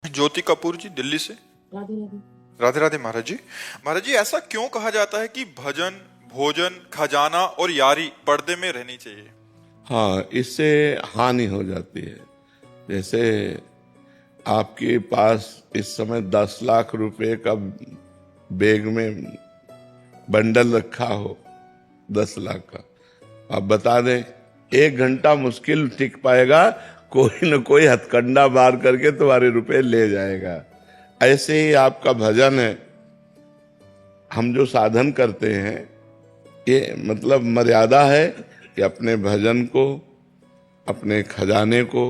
ज्योति कपूर जी, दिल्ली से। राधे राधे। राधे राधे महाराज जी। महाराज जी, ऐसा क्यों कहा जाता है कि भजन, भोजन, खजाना और यारी पर्दे में रहनी चाहिए? हाँ, इससे हानि हो जाती है। जैसे आपके पास इस समय 10 लाख रुपए का बैग में बंडल रखा हो, 10 लाख का, आप बता दें 1 घंटा मुश्किल टिक पाएगा, कोई न कोई हथकंडा मार करके तुम्हारे रुपए ले जाएगा। ऐसे ही आपका भजन है, हम जो साधन करते हैं, ये मतलब मर्यादा है कि अपने भजन को, अपने खजाने को,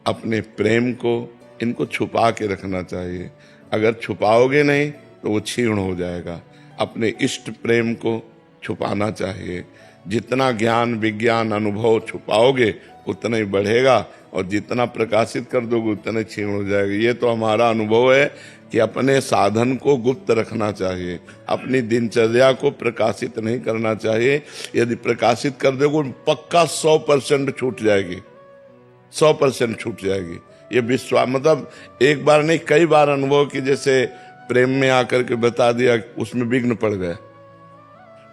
अपने प्रेम को, इनको छुपा के रखना चाहिए। अगर छुपाओगे नहीं तो वो क्षीण हो जाएगा। अपने इष्ट प्रेम को छुपाना चाहिए। जितना ज्ञान, विज्ञान, अनुभव छुपाओगे उतना ही बढ़ेगा, और जितना प्रकाशित कर दोगे उतना क्षीण हो जाएगा। ये तो हमारा अनुभव है कि अपने साधन को गुप्त रखना चाहिए, अपनी दिनचर्या को प्रकाशित नहीं करना चाहिए। यदि प्रकाशित कर दोगे पक्का 100% छूट जाएगी, 100% छूट जाएगी। ये विश्वास, मतलब एक बार नहीं कई बार अनुभव की, जैसे प्रेम में आकर के बता दिया, उसमें विघ्न पड़ गए।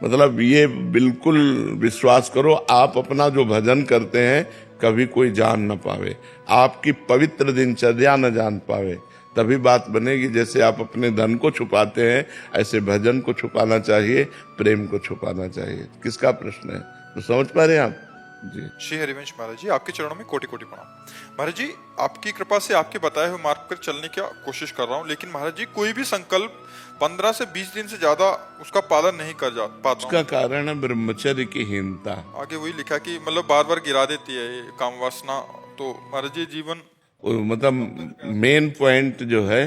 मतलब ये बिल्कुल विश्वास करो, आप अपना जो भजन करते हैं कभी कोई जान न पावे, आपकी पवित्र दिनचर्या न जान पावे, तभी बात बनेगी। जैसे आप अपने धन को छुपाते हैं, ऐसे भजन को छुपाना चाहिए, प्रेम को छुपाना चाहिए। किसका प्रश्न है, तो समझ पा रहे हैं आप जी। श्री हरिवंश महाराज जी, आपके चरणों में कोटि कोटि प्रणाम। महाराज जी, आपकी कृपा से आपके बताए हुए मार्ग पर चलने की कोशिश कर रहा हूँ, लेकिन महाराज जी कोई भी संकल्प 15 से 20 दिन से ज्यादा उसका पालन नहीं कर पाता। उसका कारण है ब्रह्मचर्य की हीनता। आगे वही लिखा कि मतलब बार बार गिरा देती है ये काम वासना। तो महाराज जी जीवन, मतलब मेन पॉइंट जो है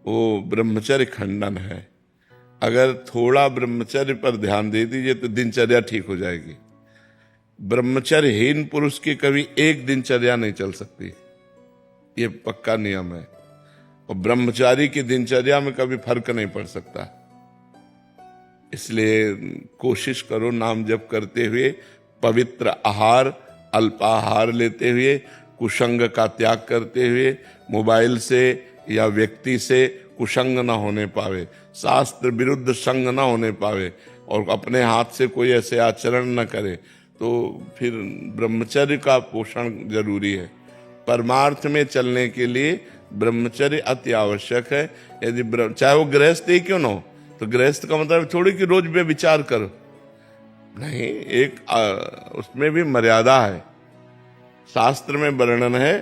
वो ब्रह्मचर्य खंडन है। अगर थोड़ा ब्रह्मचर्य पर ध्यान दे दीजिए तो दिनचर्या ठीक हो जाएगी। ब्रह्मचर्यहीन पुरुष की कभी एक दिनचर्या नहीं चल सकती, ये पक्का नियम है। और ब्रह्मचारी की दिनचर्या में कभी फर्क नहीं पड़ सकता। इसलिए कोशिश करो नाम जप करते हुए, पवित्र आहार, अल्पाहार लेते हुए, कुसंग का त्याग करते हुए, मोबाइल से या व्यक्ति से कुसंग न होने पावे, शास्त्र विरुद्ध संग न होने पावे, और अपने हाथ से कोई ऐसे आचरण न करे, तो फिर ब्रह्मचर्य का पोषण जरूरी है। परमार्थ में चलने के लिए ब्रह्मचर्य अति आवश्यक है। यदि चाहे वो गृहस्थ ही क्यों न हो, तो गृहस्थ का मतलब थोड़ी कि रोज में विचार करो, नहीं, एक उसमें भी मर्यादा है। शास्त्र में वर्णन है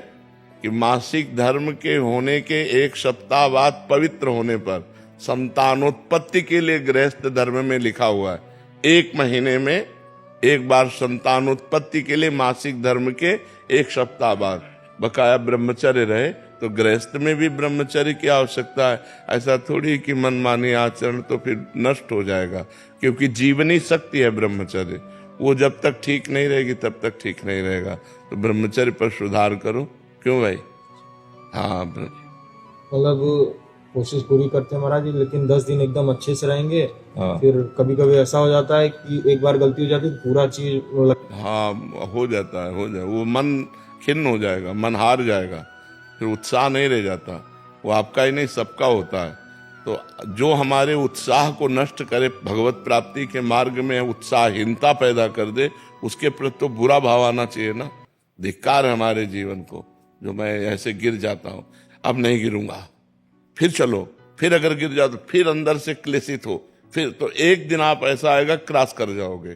कि मासिक धर्म के होने के 1 सप्ताह बाद पवित्र होने पर संतानोत्पत्ति के लिए गृहस्थ धर्म में लिखा हुआ है 1 महीने में एक बार संतानोत्पत्ति के लिए मासिक धर्म के 1 सप्ताह बाद बकाया ब्रह्मचर्य रहे। तो गृहस्थ में भी ब्रह्मचर्य की आवश्यकता है। ऐसा थोड़ी कि मनमानी आचरण तो फिर नष्ट हो जाएगा, क्योंकि जीवनी शक्ति है ब्रह्मचर्य, वो जब तक ठीक नहीं रहेगी तब तक ठीक नहीं रहेगा। तो ब्रह्मचर्य पर सुधार करो। क्यों भाई? हाँ, मतलब कोशिश पूरी करते हैं महाराज जी, लेकिन 10 दिन एकदम अच्छे से रहेंगे। हाँ। फिर कभी कभी ऐसा हो जाता है कि एक बार गलती हो जाती है, पूरा चीज हाँ, हो जाता है, वो मन खिन्न हो जाएगा, मन हार जाएगा, फिर उत्साह नहीं रह जाता। वो आपका ही नहीं, सबका होता है। तो जो हमारे उत्साह को नष्ट करे, भगवत प्राप्ति के मार्ग में उत्साहहीनता पैदा कर दे, उसके प्रति तो बुरा भाव आना चाहिए ना। धिक्कार है हमारे जीवन को, जो मैं ऐसे गिर जाता हूँ, अब नहीं गिरूंगा, फिर चलो, फिर अगर गिर जाओ तो फिर अंदर से क्लेशित हो, फिर तो एक दिन आप ऐसा आएगा क्रॉस कर जाओगे।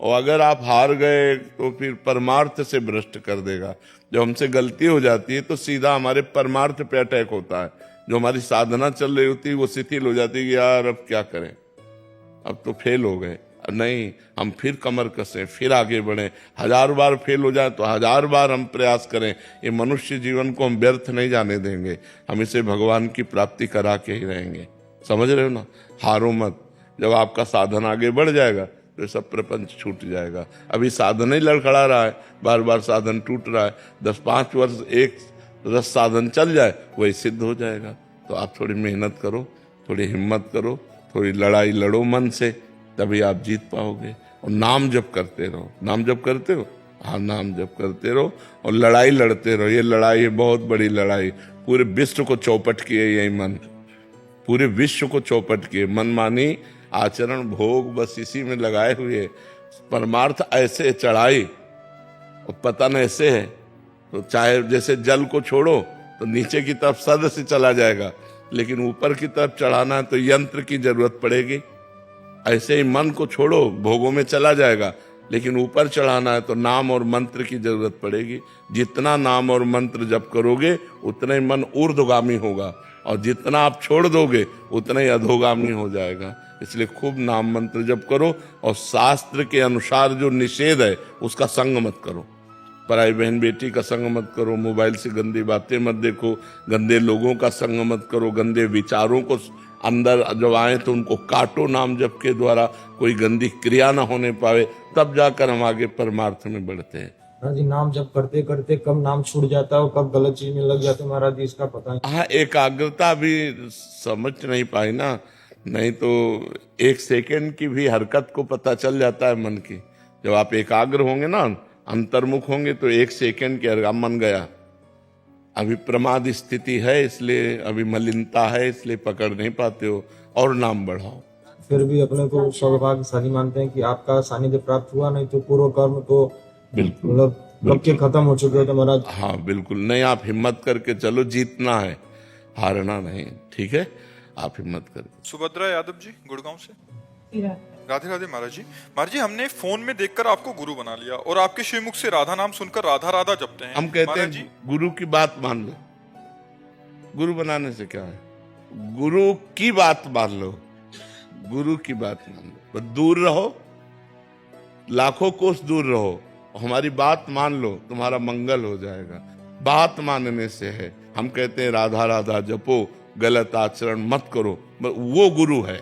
और अगर आप हार गए तो फिर परमार्थ से भ्रष्ट कर देगा। जब हमसे गलती हो जाती है तो सीधा हमारे परमार्थ पे अटैक होता है। जो हमारी साधना चल रही होती है वो शिथिल हो जाती है कि यार अब क्या करें, अब तो फेल हो गए। नहीं, हम फिर कमर कसें, फिर आगे बढ़ें। 1000 बार फेल हो जाए तो 1000 बार हम प्रयास करें। ये मनुष्य जीवन को हम व्यर्थ नहीं जाने देंगे, हम इसे भगवान की प्राप्ति करा के ही रहेंगे। समझ रहे हो ना? हारो मत। जब आपका साधन आगे बढ़ जाएगा तो सब प्रपंच छूट जाएगा। अभी साधन ही लड़खड़ा रहा है, बार बार साधन टूट रहा है। 10-5 वर्ष एक रस साधन चल जाए, वही सिद्ध हो जाएगा। तो आप थोड़ी मेहनत करो, थोड़ी हिम्मत करो, थोड़ी लड़ाई लड़ो मन से, तभी आप जीत पाओगे। और नाम जप करते रहो। नाम जप करते हो? हाँ, नाम जप करते रहो और लड़ाई लड़ते रहो। ये लड़ाई है बहुत बड़ी लड़ाई, पूरे विश्व को चौपट किए यही मन, पूरे विश्व को चौपट किए। मनमानी आचरण भोग बस इसी में लगाए हुए, परमार्थ ऐसे चढ़ाई और पतन ऐसे है। तो चाहे जैसे जल को छोड़ो तो नीचे की तरफ सद से चला जाएगा, लेकिन ऊपर की तरफ चढ़ाना है तो यंत्र की जरूरत पड़ेगी। ऐसे ही मन को छोड़ो भोगों में चला जाएगा, लेकिन ऊपर चढ़ाना है तो नाम और मंत्र की जरूरत पड़ेगी। जितना नाम और मंत्र जप करोगे उतना ही मन ऊर्ध्वगामी होगा, और जितना आप छोड़ दोगे उतना ही अधोगामी हो जाएगा। इसलिए खूब नाम मंत्र जप करो, और शास्त्र के अनुसार जो निषेध है उसका संग मत करो। पराई बहन बेटी का संग मत करो, मोबाइल से गंदी बातें मत देखो, गंदे लोगों का संग मत करो, गंदे विचारों को अंदर जब आए तो उनको काटो नाम जप के द्वारा, कोई गंदी क्रिया ना होने पावे, तब जाकर हम आगे परमार्थ में बढ़ते हैं। महाराज जी नाम जब करते करते कब नाम छूट जाता है और कब गलत चीज में लग जाते हैं महाराज जी, इसका पता नहीं। हाँ, एकाग्रता भी समझ नहीं पाई ना, नहीं तो 1 सेकेंड की भी हरकत को पता चल जाता है मन की। जब आप एकाग्र होंगे ना, अंतर्मुख होंगे, तो 1 सेकेंड के हरकत मन गया। अभी प्रमाद स्थिति है, इसलिए अभी मलिनता है, इसलिए पकड़ नहीं पाते हो, और नाम बढ़ाओ। फिर भी अपने को सौभाग्यशाली मानते हैं कि आपका सानिध्य प्राप्त हुआ, नहीं तो पूर्व कर्म तो बिल्कुल मतलब कब के खत्म हो चुके थे महाराज। हाँ बिल्कुल, नहीं आप हिम्मत करके चलो, जीतना है, हारना नहीं। ठीक है, आप हिम्मत करके। सुभद्रा यादव जी गुड़गांव से। राधे राधे महाराज जी। महाराज जी, हमने फोन में देखकर आपको गुरु बना लिया और आपके श्रीमुख से राधा नाम सुनकर राधा राधा जपते हैं। हम कहते हैं गुरु की बात मान लो। गुरु बनाने से क्या है? गुरु की बात मान लो, गुरु की बात मान लो। दूर रहो, लाखों कोस दूर रहो, हमारी बात मान लो, तुम्हारा मंगल हो जाएगा। बात मानने से है। हम कहते हैं राधा राधा जपो, गलत आचरण मत करो, वो गुरु है।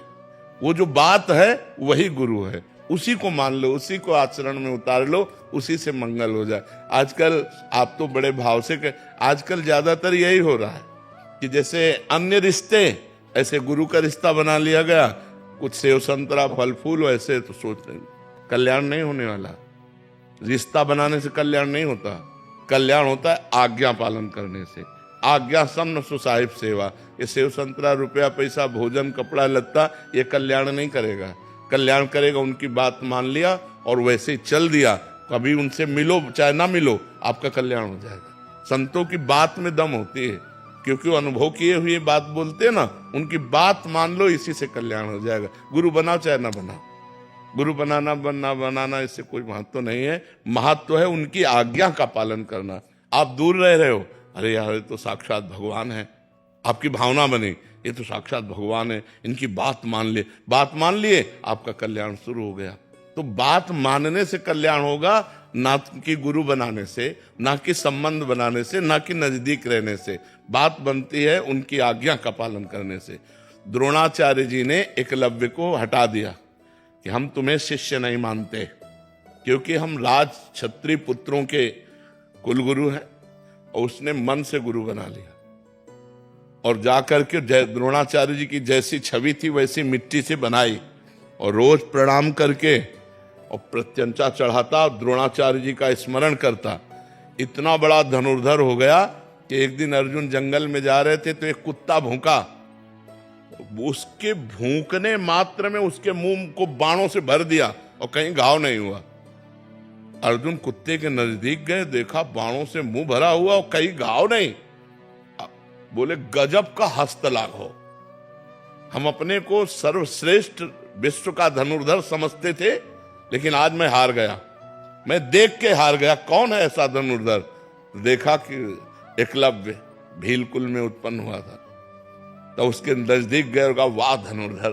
वो जो बात है वही गुरु है, उसी को मान लो, उसी को आचरण में उतार लो, उसी से मंगल हो जाए। आजकल आप तो बड़े भाव से आजकल ज्यादातर यही हो रहा है कि जैसे अन्य रिश्ते ऐसे गुरु का रिश्ता बना लिया गया, कुछ सेव संतरा फल फूल वैसे, तो सोचते हैं कल्याण नहीं होने वाला। रिश्ता बनाने से कल्याण नहीं होता, कल्याण होता है आज्ञा पालन करने से। आज्ञा समन सुसाहिब सेवा। ये सेव संतरा रुपया पैसा भोजन कपड़ा लत्ता ये कल्याण नहीं करेगा। कल्याण करेगा उनकी बात मान लिया और वैसे ही चल दिया। कभी उनसे मिलो चाहे ना मिलो, आपका कल्याण हो जाएगा। संतों की बात में दम होती है, क्योंकि वो अनुभव किए हुए बात बोलते हैं ना, उनकी बात मान लो, इसी से कल्याण हो जाएगा। गुरु बनाओ चाहे ना बनाओ, गुरु बनाना बनना बनाना इससे कोई महत्व नहीं है। महत्व है उनकी आज्ञा का पालन करना। आप दूर रह रहे हो, अरे यार ये तो साक्षात भगवान है, आपकी भावना बनी, ये तो साक्षात भगवान है, इनकी बात मान ले। बात मान लिए, आपका कल्याण शुरू हो गया। तो बात मानने से कल्याण होगा, ना कि गुरु बनाने से, ना कि संबंध बनाने से, ना कि नजदीक रहने से। बात बनती है उनकी आज्ञा का पालन करने से। द्रोणाचार्य जी ने एकलव्य को हटा दिया कि हम तुम्हें शिष्य नहीं मानते, क्योंकि हम राज क्षत्रिय पुत्रों के कुलगुरु हैं, और उसने मन से गुरु बना लिया। और जाकर के द्रोणाचार्य जी की जैसी छवि थी वैसी मिट्टी से बनाई, और रोज प्रणाम करके और प्रत्यंचा चढ़ाता और द्रोणाचार्य जी का स्मरण करता। इतना बड़ा धनुर्धर हो गया कि एक दिन अर्जुन जंगल में जा रहे थे तो एक कुत्ता भौंका। उसके भूंकने मात्र में उसके मुंह को बाणों से भर दिया और कहीं घाव नहीं हुआ। अर्जुन कुत्ते के नजदीक गए, देखा बाणों से मुंह भरा हुआ और कहीं घाव नहीं। बोले गजब का हस्तलाघ हो। हम अपने को सर्वश्रेष्ठ विश्व का धनुर्धर समझते थे, लेकिन आज मैं हार गया, मैं देख के हार गया। कौन है ऐसा धनुर्धर? देखा कि एकलव्य भीलकुल में उत्पन्न हुआ था। तो उसके नजदीक गए और कहा, वाह धनुर्धर,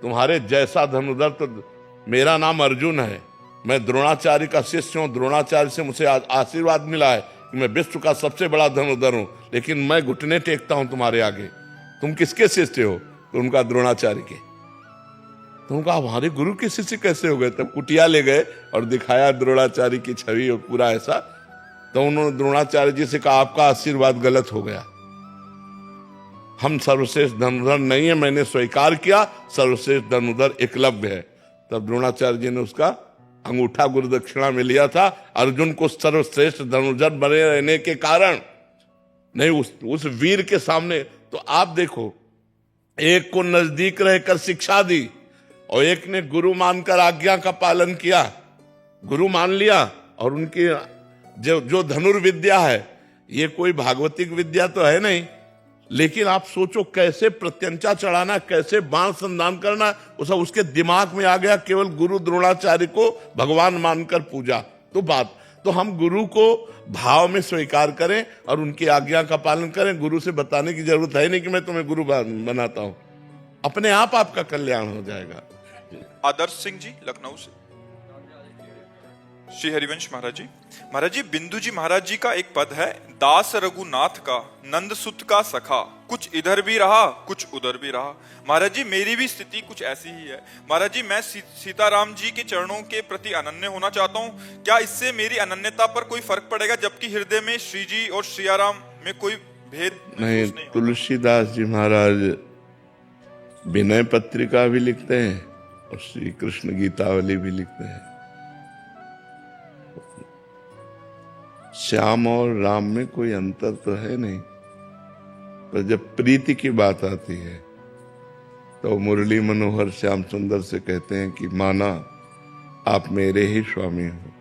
तुम्हारे जैसा धनुर्धर तो मेरा नाम अर्जुन है, मैं द्रोणाचार्य का शिष्य हूं, द्रोणाचार्य से मुझे आशीर्वाद मिला है कि मैं विश्व का सबसे बड़ा धनुर्धर हूं, लेकिन मैं घुटने टेकता हूं तुम्हारे आगे। तुम किसके शिष्य हो? तो उनका द्रोणाचार्य के। तो उनका हमारे गुरु के शिष्य कैसे हो गए? तब कुटिया ले गए और दिखाया द्रोणाचार्य की छवि और पूरा ऐसा। तो उन्होंने द्रोणाचार्य जी से कहा, आपका आशीर्वाद गलत हो गया, हम सर्वश्रेष्ठ धनुर्धर नहीं है, मैंने स्वीकार किया, सर्वश्रेष्ठ धनुर्धर एकलव्य है। तब द्रोणाचार्य जी ने उसका अंगूठा गुरु दक्षिणा में लिया था। अर्जुन को सर्वश्रेष्ठ धनुर्धर बने रहने के कारण नहीं उस वीर के सामने। तो आप देखो, एक को नजदीक रहकर शिक्षा दी और एक ने गुरु मानकर आज्ञा का पालन किया, गुरु मान लिया। और उनकी जो धनुर्विद्या है, ये कोई भागवतिक विद्या तो है नहीं, लेकिन आप सोचो कैसे प्रत्यंचा चढ़ाना, कैसे बाण संधान करना, वो सब उसके दिमाग में आ गया। केवल गुरु द्रोणाचार्य को भगवान मानकर पूजा। तो हम गुरु को भाव में स्वीकार करें और उनकी आज्ञा का पालन करें। गुरु से बताने की जरूरत है नहीं कि मैं तुम्हें गुरु बनाता हूं, अपने आप आपका कल्याण हो जाएगा। आदर्श सिंह जी लखनऊ से। श्री हरिवंश महाराज जी बिंदु जी महाराज जी का एक पद है, दास रघुनाथ का नंद सुत का सखा, कुछ इधर भी रहा कुछ उधर भी रहा। महाराज जी मेरी भी स्थिति कुछ ऐसी ही है। महाराज जी मैं सीताराम जी के चरणों के प्रति अनन्य होना चाहता हूँ, क्या इससे मेरी अनन्यता पर कोई फर्क पड़ेगा, जबकि हृदय में श्री जी और श्रीयाराम में कोई भेद नहीं। तुलसीदास जी महाराज विनय पत्रिका भी लिखते हैं और श्री कृष्ण गीतावली भी लिखते हैं। श्याम और राम में कोई अंतर तो है नहीं, पर जब प्रीति की बात आती है तो मुरली मनोहर श्याम सुंदर से कहते हैं कि माना आप मेरे ही स्वामी हो,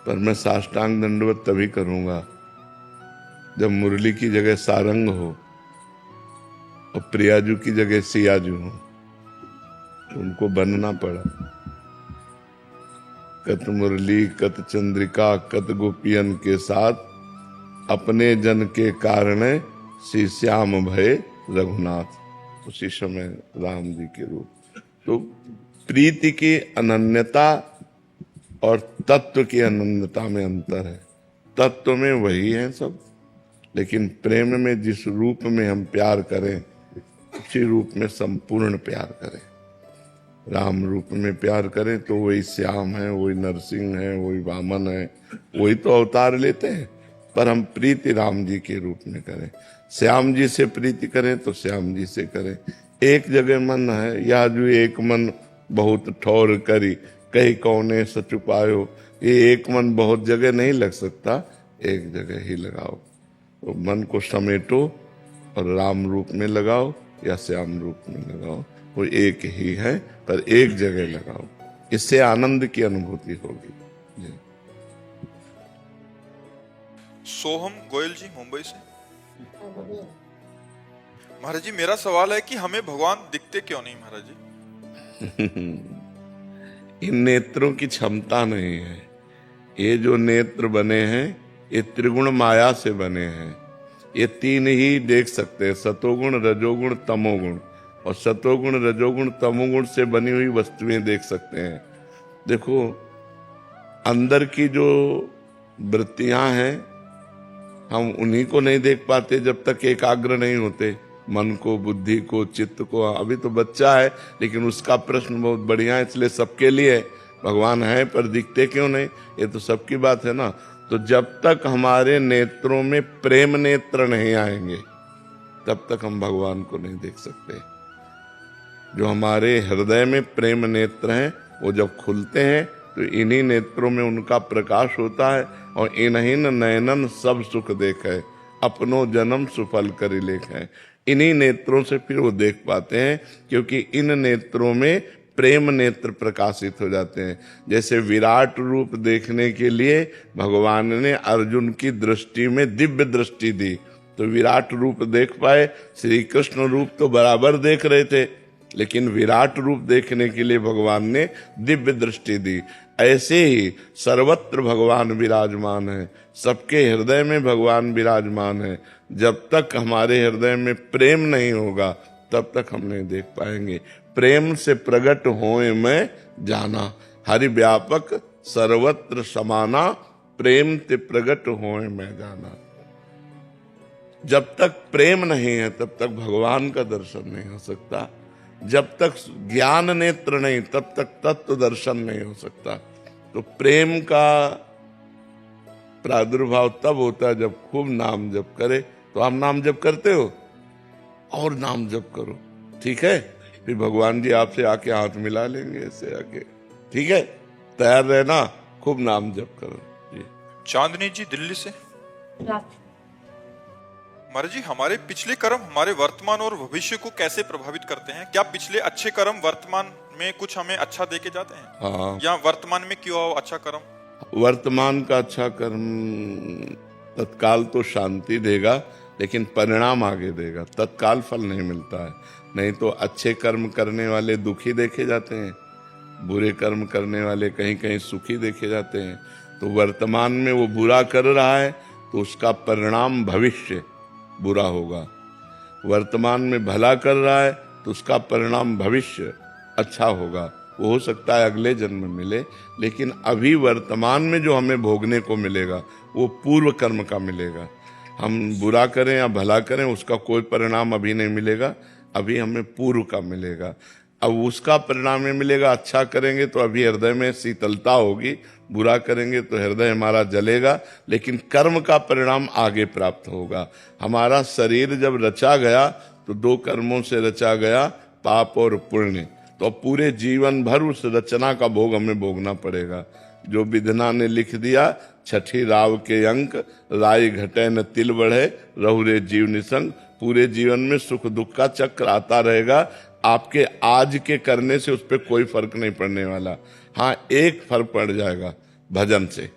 पर मैं साष्टांग दंडवत तभी करूंगा जब मुरली की जगह सारंग हो और प्रियाजू की जगह सियाजू हो। तो उनको बनना पड़ा। कत मुरली कत चंद्रिका कत गोपियन के साथ अपने जन के कारण श्री श्याम भय रघुनाथ। उसी समय राम जी के रूप। तो प्रीति की अनन्यता और तत्व की अनन्यता में अंतर है। तत्व में वही है सब, लेकिन प्रेम में जिस रूप में हम प्यार करें उसी रूप में संपूर्ण प्यार करें। राम रूप में प्यार करें तो वही श्याम है, वही नरसिंह है, वही वामन है, वही तो अवतार लेते हैं। पर हम प्रीति राम जी के रूप में करें। श्याम जी से प्रीति करें तो श्याम जी से करें। एक जगह मन है, या जो एक मन बहुत ठौर करी कहीं कौने सचुपायो। ये एक मन बहुत जगह नहीं लग सकता, एक जगह ही लगाओ। तो मन को समेटो और राम रूप में लगाओ या श्याम रूप में लगाओ, वो एक ही है, पर एक जगह लगाओ। इससे आनंद की अनुभूति होगी। सोहम गोयल जी मुंबई से। महाराज जी मेरा सवाल है कि हमें भगवान दिखते क्यों नहीं महाराज जी? इन नेत्रों की क्षमता नहीं है। ये जो नेत्र बने हैं ये त्रिगुण माया से बने हैं। ये तीन ही देख सकते हैं, सतोगुण रजोगुण तमोगुण। और सतोगुण रजोगुण तमोगुण से बनी हुई वस्तुएं देख सकते हैं। देखो अंदर की जो वृत्तियां हैं हम उन्हीं को नहीं देख पाते जब तक एकाग्र नहीं होते। मन को, बुद्धि को, चित्त को। अभी तो बच्चा है लेकिन उसका प्रश्न बहुत बढ़िया है, इसलिए सबके लिए भगवान है पर दिखते क्यों नहीं, ये तो सबकी बात है ना। तो जब तक हमारे नेत्रों में प्रेम नेत्र नहीं आएंगे तब तक हम भगवान को नहीं देख सकते। जो हमारे हृदय में प्रेम नेत्र हैं वो जब खुलते हैं तो इन्हीं नेत्रों में उनका प्रकाश होता है। और इन्हीं नयनन सब सुख देखे अपनो जन्म सुफल करि लेखे। इन्हीं नेत्रों से फिर वो देख पाते हैं, क्योंकि इन नेत्रों में प्रेम नेत्र प्रकाशित हो जाते हैं। जैसे विराट रूप देखने के लिए भगवान ने अर्जुन की दृष्टि में दिव्य दृष्टि दी तो विराट रूप देख पाए। श्री कृष्ण रूप तो बराबर देख रहे थे, लेकिन विराट रूप देखने के लिए भगवान ने दिव्य दृष्टि दी। ऐसे ही सर्वत्र भगवान विराजमान है, सबके हृदय में भगवान विराजमान है। जब तक हमारे हृदय में प्रेम नहीं होगा तब तक हम नहीं देख पाएंगे। प्रेम से प्रकट होए मैं जाना, हरि व्यापक सर्वत्र समाना, प्रेम ते प्रकट होए मैं जाना। जब तक प्रेम नहीं है तब तक भगवान का दर्शन नहीं हो सकता। जब तक ज्ञान नेत्र नहीं तब तक तत्व दर्शन नहीं हो सकता। तो प्रेम का प्रादुर्भाव तब होता है जब खूब नाम जप करे। तो आप नाम जप करते हो और नाम जप करो, ठीक है? फिर भगवान जी आपसे आके हाथ मिला लेंगे ऐसे आके, ठीक है? तैयार रहना, खूब नाम जप करो जी। चांदनी जी दिल्ली से। महाराज जी, हमारे पिछले कर्म हमारे वर्तमान और भविष्य को कैसे प्रभावित करते हैं? क्या पिछले अच्छे कर्म वर्तमान में कुछ हमें अच्छा देके जाते हैं? हाँ, या वर्तमान में क्यों आओ अच्छा कर्म? वर्तमान का अच्छा कर्म तत्काल तो शांति देगा, लेकिन परिणाम आगे देगा। तत्काल फल नहीं मिलता है। नहीं तो अच्छे कर्म करने वाले दुखी देखे जाते हैं, बुरे कर्म करने वाले कहीं कहीं सुखी देखे जाते हैं। तो वर्तमान में वो बुरा कर रहा है तो उसका परिणाम भविष्य बुरा होगा। वर्तमान में भला कर रहा है तो उसका परिणाम भविष्य अच्छा होगा। वो हो सकता है अगले जन्म में मिले, लेकिन अभी वर्तमान में जो हमें भोगने को मिलेगा वो पूर्व कर्म का मिलेगा। हम बुरा करें या भला करें उसका कोई परिणाम अभी नहीं मिलेगा, अभी हमें पूर्व का मिलेगा। अब उसका परिणाम ये मिलेगा, अच्छा करेंगे तो अभी हृदय में शीतलता होगी, बुरा करेंगे तो हृदय हमारा जलेगा, लेकिन कर्म का परिणाम आगे प्राप्त होगा। हमारा शरीर जब रचा गया तो दो कर्मों से रचा गया, पाप और पुण्य। तो अब पूरे जीवन भर उस रचना का भोग हमें भोगना पड़ेगा। जो विधना ने लिख दिया, छठी राव के अंक, राय घटे न तिल बढ़े, रहुरे जीव निसंग। पूरे जीवन में सुख दुख का चक्र आता रहेगा। आपके आज के करने से उस पर कोई फर्क नहीं पड़ने वाला। हाँ, एक फर्क पड़ जाएगा, भजन से।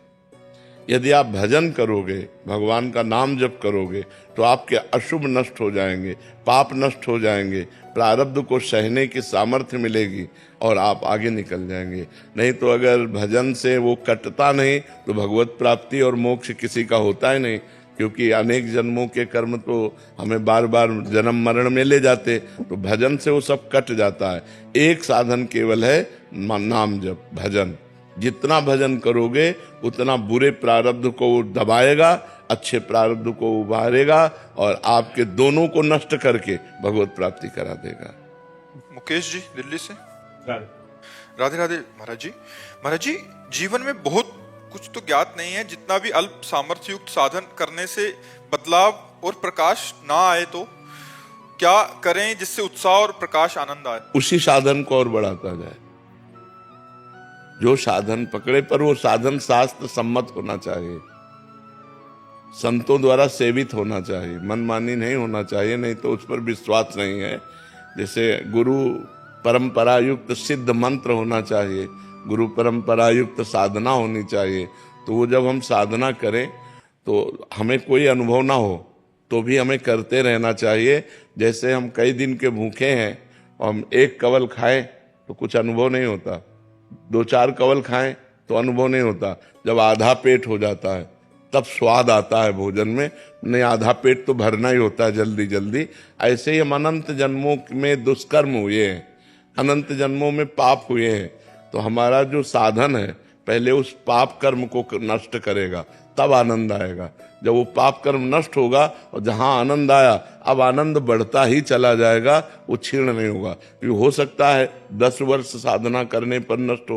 यदि आप भजन करोगे, भगवान का नाम जप करोगे, तो आपके अशुभ नष्ट हो जाएंगे, पाप नष्ट हो जाएंगे, प्रारब्ध को सहने की सामर्थ्य मिलेगी और आप आगे निकल जाएंगे। नहीं तो अगर भजन से वो कटता नहीं तो भगवत प्राप्ति और मोक्ष किसी का होता ही नहीं, क्योंकि अनेक जन्मों के कर्म तो हमें बार बार जन्म मरण में ले जाते। तो भजन से वो सब कट जाता है। एक साधन केवल है, नाम जप, भजन। जितना भजन करोगे उतना बुरे प्रारब्ध को दबाएगा, अच्छे प्रारब्ध को उभारेगा और आपके दोनों को नष्ट करके भगवत प्राप्ति करा देगा। मुकेश जी दिल्ली से। राधे राधे महाराज जी। महाराज जी, जीवन में बहुत कुछ तो ज्ञात नहीं है, जितना भी अल्प सामर्थ्य युक्त साधन करने से बदलाव और प्रकाश ना आए तो क्या करें जिससे उत्साह और प्रकाश आनंद आए? उसी साधन को और बढ़ाता जाए। जो साधन पकड़े, पर वो साधन शास्त्र सम्मत होना चाहिए, संतों द्वारा सेवित होना चाहिए, मनमानी नहीं होना चाहिए, नहीं तो उस पर विश्वास नहीं है। जैसे गुरु परंपरा युक्त सिद्ध मंत्र होना चाहिए, गुरु परंपरा युक्त साधना होनी चाहिए। तो वो जब हम साधना करें तो हमें कोई अनुभव ना हो तो भी हमें करते रहना चाहिए। जैसे हम कई दिन के भूखे हैं और हम एक कवल खाएं तो कुछ अनुभव नहीं होता, दो चार कवल खाएं तो अनुभव नहीं होता। जब आधा पेट हो जाता है तब स्वाद आता है भोजन में। नहीं, आधा पेट तो भरना ही होता है जल्दी जल्दी। ऐसे ही हम अनंत जन्मों में दुष्कर्म हुए हैं, अनंत जन्मों में पाप हुए हैं। तो हमारा जो साधन है पहले उस पाप कर्म को नष्ट करेगा, तब आनंद आएगा। जब वो पाप कर्म नष्ट होगा और जहां आनंद आया, अब आनंद बढ़ता ही चला जाएगा, वो क्षीण नहीं होगा। क्योंकि हो सकता है 10 वर्ष साधना करने पर नष्ट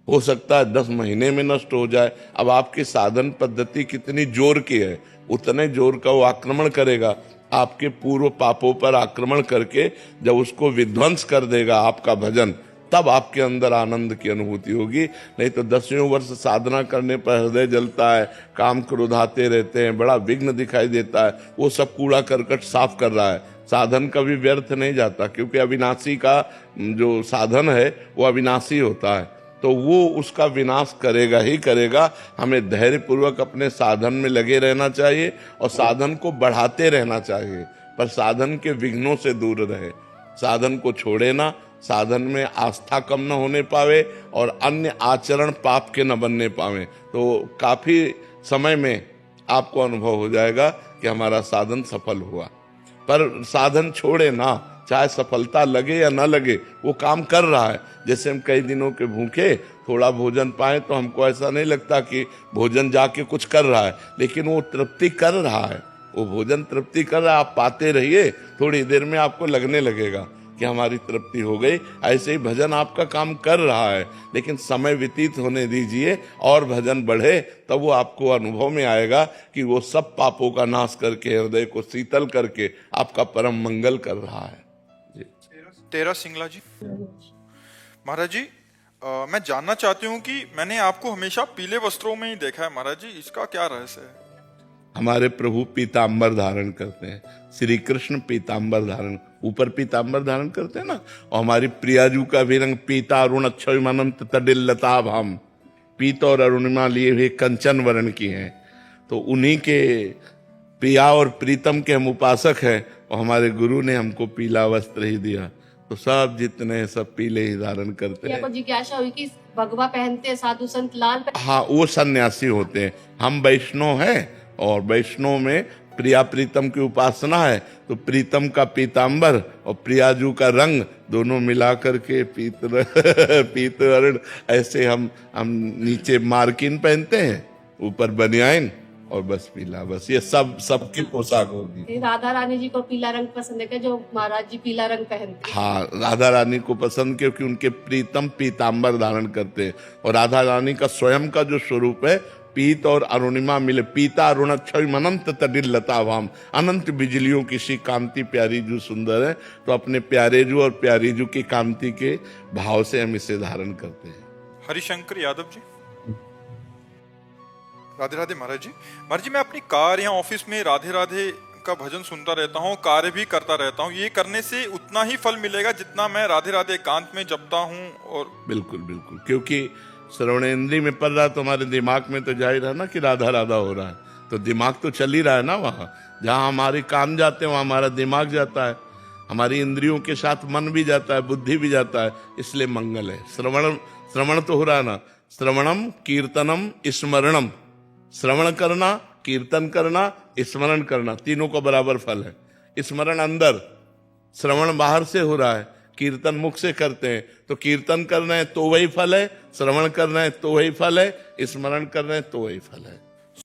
हो सकता है 10 महीने में नष्ट हो जाए। अब आपकी साधन पद्धति कितनी जोर की है, उतने जोर का वो आक्रमण करेगा। आपके पूर्व पापों पर आक्रमण करके जब उसको विध्वंस कर देगा आपका भजन, तब आपके अंदर आनंद की अनुभूति होगी। नहीं तो 10वें वर्ष साधना करने पर हृदय जलता है, काम क्रोध आते रहते हैं, बड़ा विघ्न दिखाई देता है। वो सब कूड़ा करकट साफ कर रहा है। साधन कभी व्यर्थ नहीं जाता, क्योंकि अविनाशी का जो साधन है वो अविनाशी होता है। तो वो उसका विनाश करेगा ही करेगा। हमें धैर्य पूर्वक अपने साधन में लगे रहना चाहिए और साधन को बढ़ाते रहना चाहिए, पर साधन के विघ्नों से दूर रहे। साधन को छोड़े ना, साधन में आस्था कम न होने पावे और अन्य आचरण पाप के न बनने पावे। तो काफी समय में आपको अनुभव हो जाएगा कि हमारा साधन सफल हुआ। पर साधन छोड़े ना, चाहे सफलता लगे या ना लगे, वो काम कर रहा है। जैसे हम कई दिनों के भूखे थोड़ा भोजन पाए तो हमको ऐसा नहीं लगता कि भोजन जाके कुछ कर रहा है, लेकिन वो तृप्ति कर रहा है, वो भोजन तृप्ति कर रहा है। आप पाते रहिए, थोड़ी देर में आपको लगने लगेगा कि हमारी तृप्ति हो गई। ऐसे ही भजन आपका काम कर रहा है, लेकिन समय व्यतीत होने दीजिए और भजन बढ़े, तब वो आपको अनुभव में आएगा कि वो सब पापों का नाश करके हृदय को शीतल करके आपका परम मंगल कर रहा है। तेरा सिंगला जी। महाराज जी, मैं जानना चाहती हूँ कि मैंने आपको हमेशा पीले वस्त्रों में ही देखा है महाराज जी, इसका क्या रहस्य है? हमारे प्रभु पीताम्बर धारण करते हैं, श्री कृष्ण पीताम्बर धारण, ऊपर पीताम्बर धारण करते हैं ना। और हमारी प्रियाजू का भी रंग पीता अरुण अक्षयमनंत तडिल्लताभ, हम पीत और अरुणिमा लिए हुए कंचन वर्ण की हैं। तो उन्हीं के प्रिया और प्रीतम के हम उपासक हैं, और हमारे गुरु ने हमको पीला वस्त्र ही दिया, तो सब जितने सब पीले ही धारण करते हैं। को जिज्ञासा हुई कि भगवा पहनते हैं साधु संत लाल हाँ, वो सन्यासी होते हैं, हम वैष्णव हैं, और वैष्णव में प्रिया प्रीतम की उपासना है, तो प्रीतम का पीताम्बर और प्रियाजू का रंग दोनों मिला करके पीत वर्ण, ऐसे हम नीचे मार्किन पहनते हैं, ऊपर बनियाइन और बस पीला, बस ये सबकी पोशाक होगी। राधा रानी जी को पीला रंग पसंद है क्या, जो महाराज जी पीला रंग पहनते हैं? हाँ, राधा रानी को पसंद, क्योंकि उनके प्रीतम पीताम्बर धारण करते हैं, और राधा रानी का स्वयं का जो स्वरूप है पीत और अरुणिमा मिले, पीता अरुण अक्षय अनंत तडिल्लताभाम, अनंत बिजलियों की सी कांति प्यारी जू सुंदर है। तो अपने प्यारे जू और प्यारी जू की कांति के भाव से हम इसे धारण करते हैं। हरिशंकर यादव जी, राधे राधे महाराज जी। महाराज जी, मैं अपनी कार या ऑफिस में राधे राधे का भजन सुनता रहता हूँ, कार्य भी करता रहता हूँ, ये करने से उतना ही फल मिलेगा जितना मैं राधे राधे एकांत में जपता हूँ? और बिल्कुल बिल्कुल, क्योंकि श्रवणेंद्रिय में पड़ रहा तो हमारे दिमाग में तो जाहिर है ना कि राधा राधा हो रहा है, तो दिमाग तो चल ही रहा है ना। वहाँ जहाँ हमारे कान जाते हैं वहाँ हमारा दिमाग जाता है, हमारी इंद्रियों के साथ मन भी जाता है, बुद्धि भी जाता है, इसलिए मंगल है। श्रवण तो हो रहा है ना, श्रवणम कीर्तनम स्मरणम, श्रवण करना, कीर्तन करना, स्मरण करना, तीनों का बराबर फल है। स्मरण अंदर, श्रवण बाहर से हो रहा है, कीर्तन मुख से करते हैं, तो कीर्तन करना है तो वही फल है, श्रवण करना है तो वही फल है, स्मरण करना है तो वही फल है।